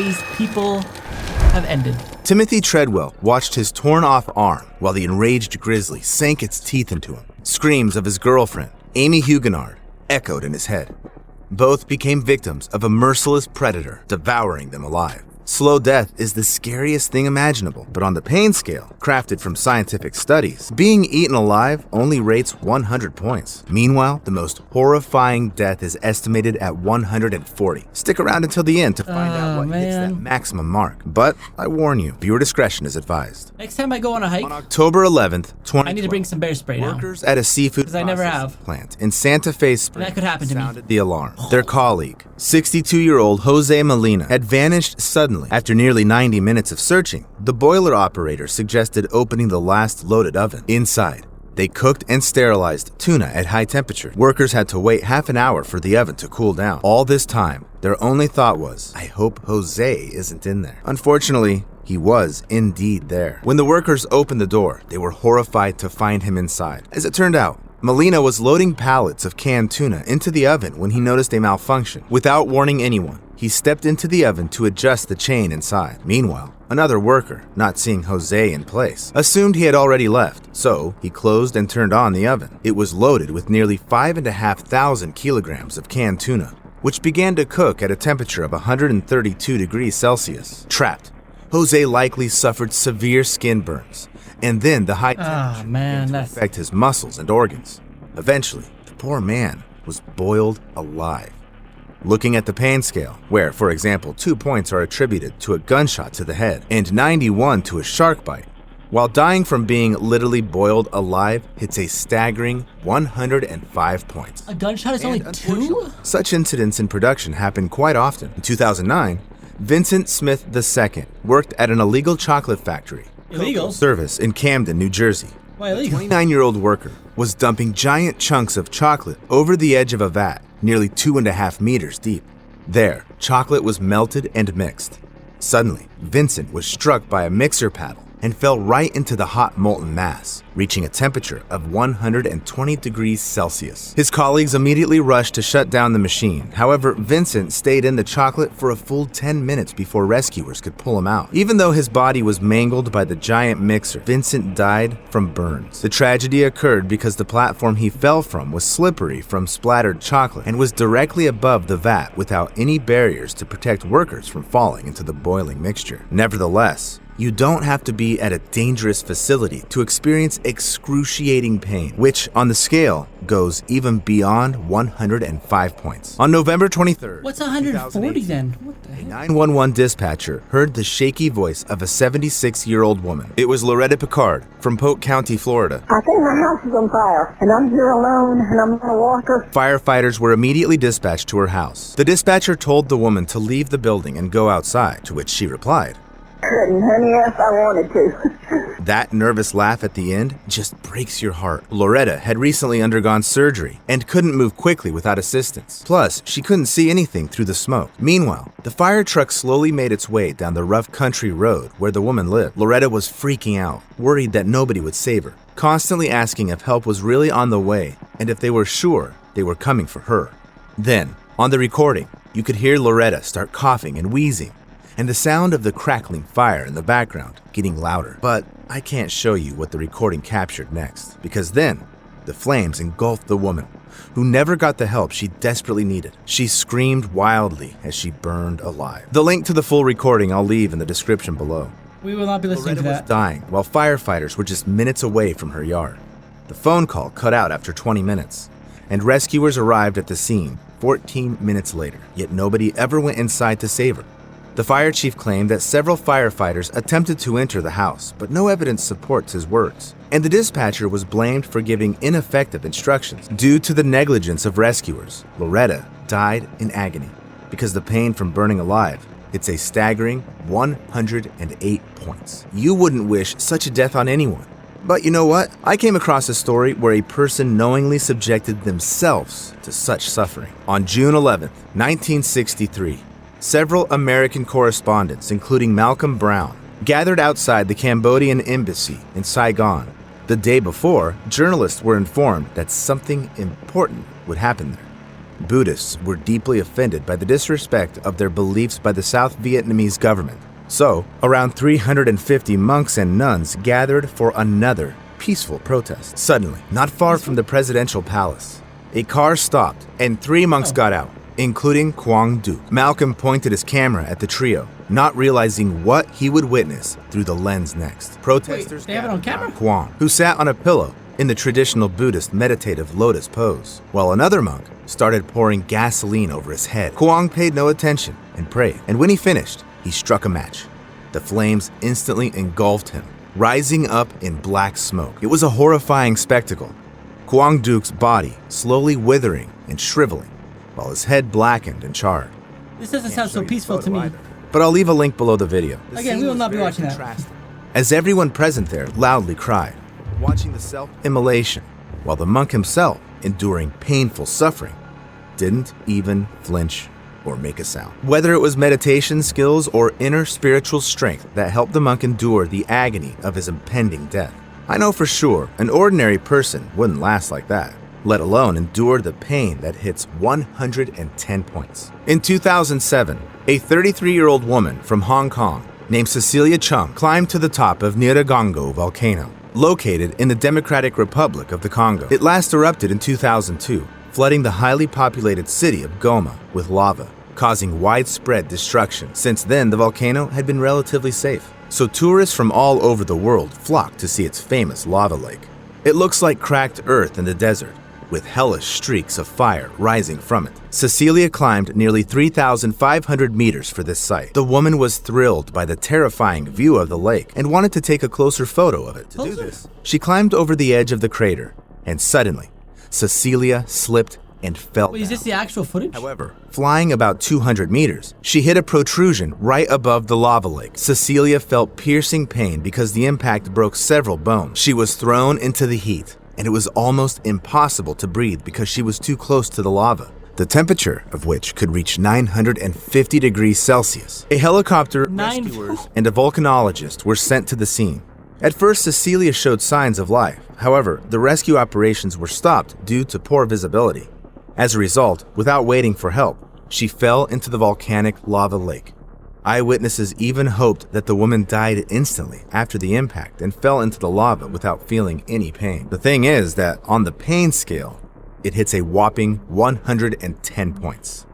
these people have ended. Timothy Treadwell watched his torn-off arm while the enraged grizzly sank its teeth into him. Screams of his girlfriend, Amy Huguenard, echoed in his head. Both became victims of a merciless predator, devouring them alive. Slow death is the scariest thing imaginable, but on the pain scale, crafted from scientific studies, being eaten alive only rates 100 points. Meanwhile, the most horrifying death is estimated at 140. Stick around until the end to find out what hits that maximum mark. But I warn you, viewer discretion is advised. Next time I go on a hike, On October 11th, 2012, I need to bring some bear spray now. workers at a seafood I never processing have. plant in Santa Fe Springs That could happen to me. sounded the alarm. Their colleague, 62-year-old Jose Molina, had vanished suddenly. After nearly 90 minutes of searching, the boiler operator suggested opening the last loaded oven. Inside, they cooked and sterilized tuna at high temperature. Workers had to wait half an hour for the oven to cool down. All this time, their only thought was, I hope Jose isn't in there. Unfortunately, he was indeed there. When the workers opened the door, they were horrified to find him inside. As it turned out, Molina was loading pallets of canned tuna into the oven when he noticed a malfunction. Without warning anyone, he stepped into the oven to adjust the chain inside. Meanwhile, another worker, not seeing Jose in place, assumed he had already left, so he closed and turned on the oven. It was loaded with nearly 5,500 kilograms of canned tuna, which began to cook at a temperature of 132 degrees Celsius. Trapped, Jose likely suffered severe skin burns, and then the high temperature began to affect his muscles and organs. Eventually, the poor man was boiled alive. Looking at the pain scale, where, for example, 2 points are attributed to a gunshot to the head and 91 to a shark bite, while dying from being literally boiled alive hits a staggering 105 points. A gunshot is only 2? Such incidents in production happen quite often. In 2009, Vincent Smith II worked at an illegal chocolate factory. Illegal? Service in Camden, New Jersey. Why illegal? The 29-year-old worker was dumping giant chunks of chocolate over the edge of a vat, nearly 2.5 meters deep. There, chocolate was melted and mixed. Suddenly, Vincent was struck by a mixer paddle and fell right into the hot molten mass, reaching a temperature of 120 degrees Celsius. His colleagues immediately rushed to shut down the machine. However, Vincent stayed in the chocolate for a full 10 minutes before rescuers could pull him out. Even though his body was mangled by the giant mixer, Vincent died from burns. The tragedy occurred because the platform he fell from was slippery from splattered chocolate and was directly above the vat without any barriers to protect workers from falling into the boiling mixture. Nevertheless, you don't have to be at a dangerous facility to experience excruciating pain, which on the scale goes even beyond 105 points. On November 23rd, What's 140 then? What the a heck? 911 dispatcher heard the shaky voice of a 76-year-old woman. It was Loretta Picard from Polk County, Florida. I think my house is on fire, and I'm here alone, and I'm on a walker. Firefighters were immediately dispatched to her house. The dispatcher told the woman to leave the building and go outside, to which she replied, Couldn't, honey, yes, I wanted to. That nervous laugh at the end just breaks your heart. Loretta had recently undergone surgery and couldn't move quickly without assistance. Plus, she couldn't see anything through the smoke. Meanwhile, the fire truck slowly made its way down the rough country road where the woman lived. Loretta was freaking out, worried that nobody would save her, constantly asking if help was really on the way and if they were sure they were coming for her. Then, on the recording, you could hear Loretta start coughing and wheezing, and the sound of the crackling fire in the background getting louder. But I can't show you what the recording captured next, because then the flames engulfed the woman, who never got the help she desperately needed. She screamed wildly as she burned alive. The link to the full recording I'll leave in the description below. We will not be listening Loretta to was that. dying while firefighters were just minutes away from her yard. The phone call cut out after 20 minutes, and rescuers arrived at the scene 14 minutes later, yet nobody ever went inside to save her. The fire chief claimed that several firefighters attempted to enter the house, but no evidence supports his words. And the dispatcher was blamed for giving ineffective instructions. Due to the negligence of rescuers, Loretta died in agony because the pain from burning alive hits a staggering 108 points. You wouldn't wish such a death on anyone. But you know what? I came across a story where a person knowingly subjected themselves to such suffering. On June 11th, 1963, several American correspondents, including Malcolm Brown, gathered outside the Cambodian embassy in Saigon. The day before, journalists were informed that something important would happen there. Buddhists were deeply offended by the disrespect of their beliefs by the South Vietnamese government. So, around 350 monks and nuns gathered for another peaceful protest. Suddenly, not far from the presidential palace, a car stopped and 3 monks got out, including Quang Du. Malcolm pointed his camera at the trio, not realizing what he would witness through the lens next. Protesters they have it on camera? Quang, who sat on a pillow in the traditional Buddhist meditative lotus pose, while another monk started pouring gasoline over his head. Quang paid no attention and prayed, and when he finished, he struck a match. The flames instantly engulfed him, rising up in black smoke. It was a horrifying spectacle. Quang Du's body slowly withering and shriveling, while his head blackened and charred. This doesn't sound so peaceful to me. But I'll leave a link below the video. Again, we will not be watching that. As everyone present there loudly cried, watching the self-immolation, while the monk himself, enduring painful suffering, didn't even flinch or make a sound. Whether it was meditation skills or inner spiritual strength that helped the monk endure the agony of his impending death. I know for sure an ordinary person wouldn't last like that, let alone endure the pain that hits 110 points. In 2007, a 33-year-old woman from Hong Kong named Cecilia Chung climbed to the top of Nyiragongo volcano, located in the Democratic Republic of the Congo. It last erupted in 2002, flooding the highly populated city of Goma with lava, causing widespread destruction. Since then, the volcano had been relatively safe, so tourists from all over the world flocked to see its famous lava lake. It looks like cracked earth in the desert, with hellish streaks of fire rising from it. Cecilia climbed nearly 3,500 meters for this site. The woman was thrilled by the terrifying view of the lake and wanted to take a closer photo of it. To do this, she climbed over the edge of the crater, and suddenly, Cecilia slipped and fell Wait, is this down. the actual footage? However, flying about 200 meters, she hit a protrusion right above the lava lake. Cecilia felt piercing pain because the impact broke several bones. She was thrown into the heat, and it was almost impossible to breathe because she was too close to the lava, the temperature of which could reach 950 degrees Celsius. A helicopter, rescuers, and a volcanologist were sent to the scene. At first, Cecilia showed signs of life. However, the rescue operations were stopped due to poor visibility. As a result, without waiting for help, she fell into the volcanic lava lake. Eyewitnesses even hoped that the woman died instantly after the impact and fell into the lava without feeling any pain. The thing is that on the pain scale, it hits a whopping 110 points.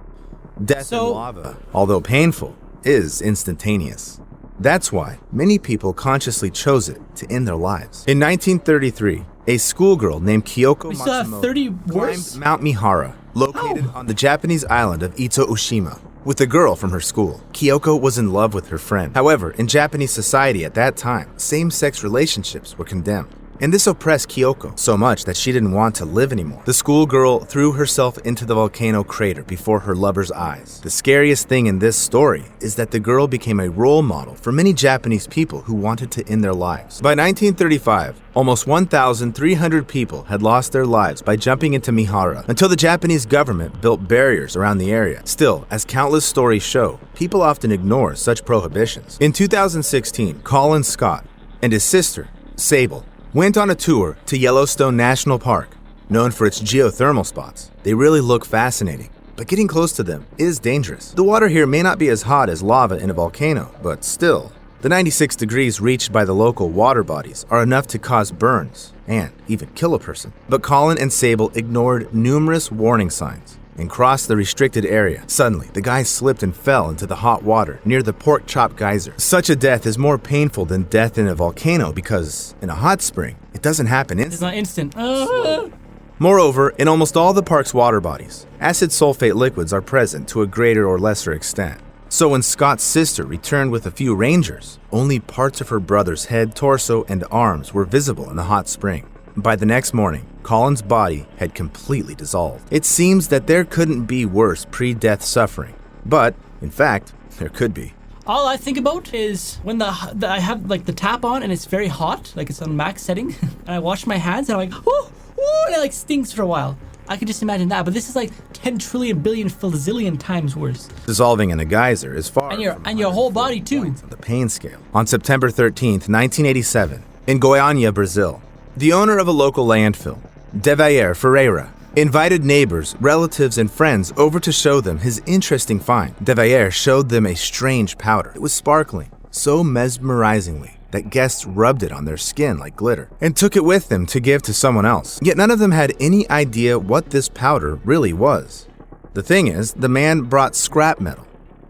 Death in lava, although painful, is instantaneous. That's why many people consciously chose it to end their lives. In 1933, a schoolgirl named Kyoko We still have Matsumoto 30 climbed worse? Mount Mihara, located on the Japanese island of Ito Ushima, with a girl from her school. Kyoko was in love with her friend. However, in Japanese society at that time, same-sex relationships were condemned. And this oppressed Kyoko so much that she didn't want to live anymore. The schoolgirl threw herself into the volcano crater before her lover's eyes. The scariest thing in this story is that the girl became a role model for many Japanese people who wanted to end their lives. By 1935, almost 1,300 people had lost their lives by jumping into Mihara until the Japanese government built barriers around the area. Still, as countless stories show, people often ignore such prohibitions. In 2016, Colin Scott and his sister, Sable, went on a tour to Yellowstone National Park, known for its geothermal spots. They really look fascinating, but getting close to them is dangerous. The water here may not be as hot as lava in a volcano, but still, the 96 degrees reached by the local water bodies are enough to cause burns and even kill a person. But Colin and Sable ignored numerous warning signs and crossed the restricted area. Suddenly, the guy slipped and fell into the hot water near the Pork Chop Geyser. Such a death is more painful than death in a volcano because in a hot spring, it doesn't happen instantly. It's not instant. Moreover, in almost all the park's water bodies, acid sulfate liquids are present to a greater or lesser extent. So when Scott's sister returned with a few rangers, only parts of her brother's head, torso, and arms were visible in the hot spring. By the next morning, Colin's body had completely dissolved. It seems that there couldn't be worse pre-death suffering, but, in fact, there could be. All I think about is when I have like the tap on and it's very hot, like it's on max setting, and I wash my hands and I'm like, whoo, whoo, and it like stings for a while. I could just imagine that, but this is like 10 trillion billion filzillion times worse. Dissolving in a geyser is far And from your whole body too. on the pain scale. On September 13th, 1987, in Goiânia, Brazil, the owner of a local landfill, Devair Ferreira, invited neighbors, relatives, and friends over to show them his interesting find. Devayer showed them a strange powder. It was sparkling, so mesmerizingly that guests rubbed it on their skin like glitter and took it with them to give to someone else. Yet none of them had any idea what this powder really was. The thing is, the man brought scrap metal,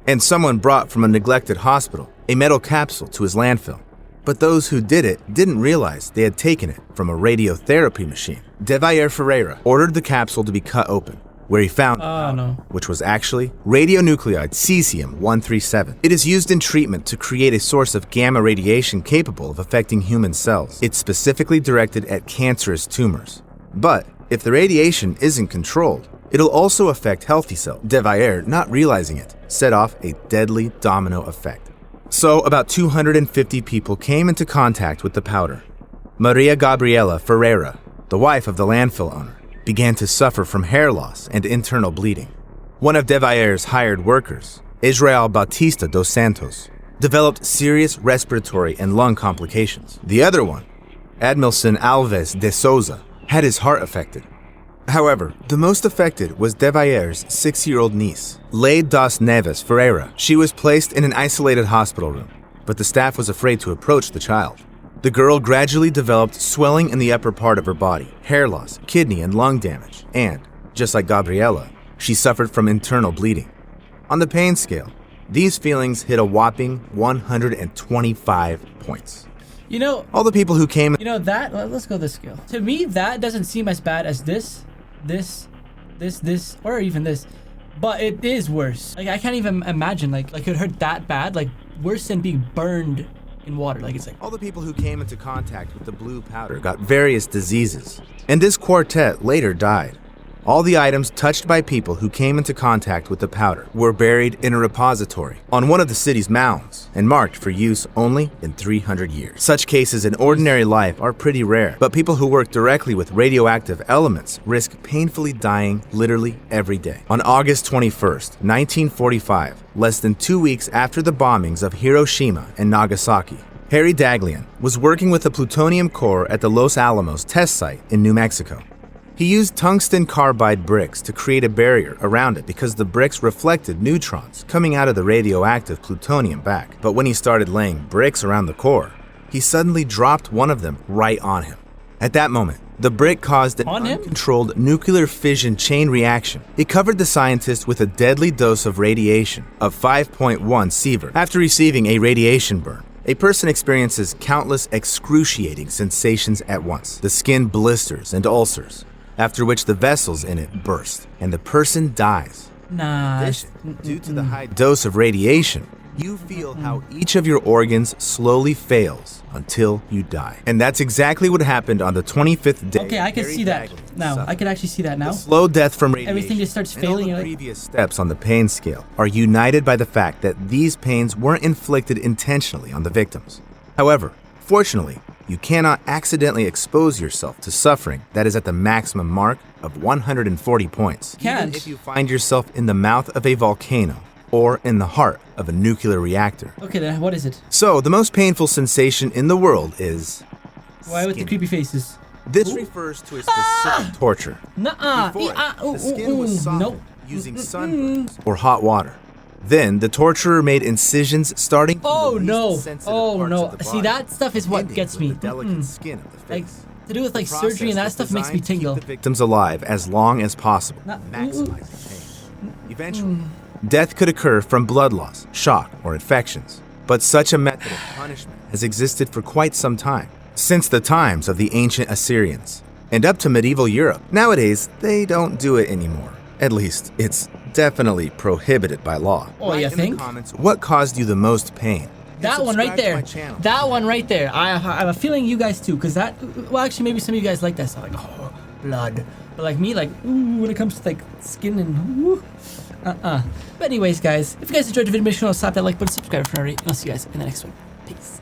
and someone brought from a neglected hospital a metal capsule to his landfill. But those who did it didn't realize they had taken it from a radiotherapy machine. Devayer Ferreira ordered the capsule to be cut open, where he found which was actually radionuclide cesium-137. It is used in treatment to create a source of gamma radiation capable of affecting human cells. It's specifically directed at cancerous tumors. But if the radiation isn't controlled, it'll also affect healthy cells. Devayer, not realizing it, set off a deadly domino effect. So about 250 people came into contact with the powder. Maria Gabriela Ferreira, the wife of the landfill owner, began to suffer from hair loss and internal bleeding. One of Devayer's hired workers, Israel Bautista dos Santos, developed serious respiratory and lung complications. The other one, Admilson Alves de Souza, had his heart affected. However, the most affected was Devayer's 6-year-old niece, Lei das Neves Ferreira. She was placed in an isolated hospital room, but the staff was afraid to approach the child. The girl gradually developed swelling in the upper part of her body, hair loss, kidney and lung damage, and, just like Gabriela, she suffered from internal bleeding. On the pain scale, these feelings hit a whopping 125 points. You know, all the people who came... You know, let's go this scale. To me, that doesn't seem as bad as this, or even this. But it is worse. Like, I can't even imagine, like it hurt that bad, like, worse than being burned in water. Like, it's like... All the people who came into contact with the blue powder got various diseases, and this quartet later died. All the items touched by people who came into contact with the powder were buried in a repository on one of the city's mounds and marked for use only in 300 years. Such cases in ordinary life are pretty rare, but people who work directly with radioactive elements risk painfully dying literally every day. On August 21st, 1945, less than 2 weeks after the bombings of Hiroshima and Nagasaki, Harry Daghlian was working with the plutonium core at the Los Alamos test site in New Mexico. He used tungsten carbide bricks to create a barrier around it because the bricks reflected neutrons coming out of the radioactive plutonium back. But when he started laying bricks around the core, he suddenly dropped one of them right on him. At that moment, the brick caused an uncontrolled nuclear fission chain reaction. It covered the scientist with a deadly dose of radiation of 5.1 sievert. After receiving a radiation burn, a person experiences countless excruciating sensations at once. The skin blisters and ulcers, after which the vessels in it burst, and the person dies. Due to the high dose of radiation, you feel how each of your organs slowly fails until you die. And that's exactly what happened on the 25th day. Okay, I can see that now. I can actually see that now. The slow death from radiation, everything just starts failing. And all the previous steps on the pain scale are united by the fact that these pains weren't inflicted intentionally on the victims. However, fortunately, you cannot accidentally expose yourself to suffering that is at the maximum mark of 140 points. Even if you find yourself in the mouth of a volcano or in the heart of a nuclear reactor. Okay, then what is it? So, the most painful sensation in the world is... Why with the creepy faces? This refers to a specific torture. Before, the skin was softened using sunburns or hot water. Then, the torturer made incisions starting from the least sensitive parts of the body, See, that stuff is what gets me. the delicate skin of the face. Like, to do with like surgery and that stuff makes me tingle. To keep the victims alive as long as possible, maximizing pain. Eventually, death could occur from blood loss, shock, or infections. But such a method of punishment has existed for quite some time, since the times of the ancient Assyrians, and up to medieval Europe. Nowadays, they don't do it anymore. At least, it's definitely prohibited by law. Oh, you think? In the comments, what caused you the most pain? That one right there. That one right there. I have a feeling you guys too, because that, well, actually, maybe some of you guys like that stuff, like, oh, blood. But like me, like, ooh, when it comes to like skin and ooh, But anyways, guys, if you guys enjoyed the video, make sure to slap that like button, subscribe if you're not already, and I'll see you guys in the next one. Peace.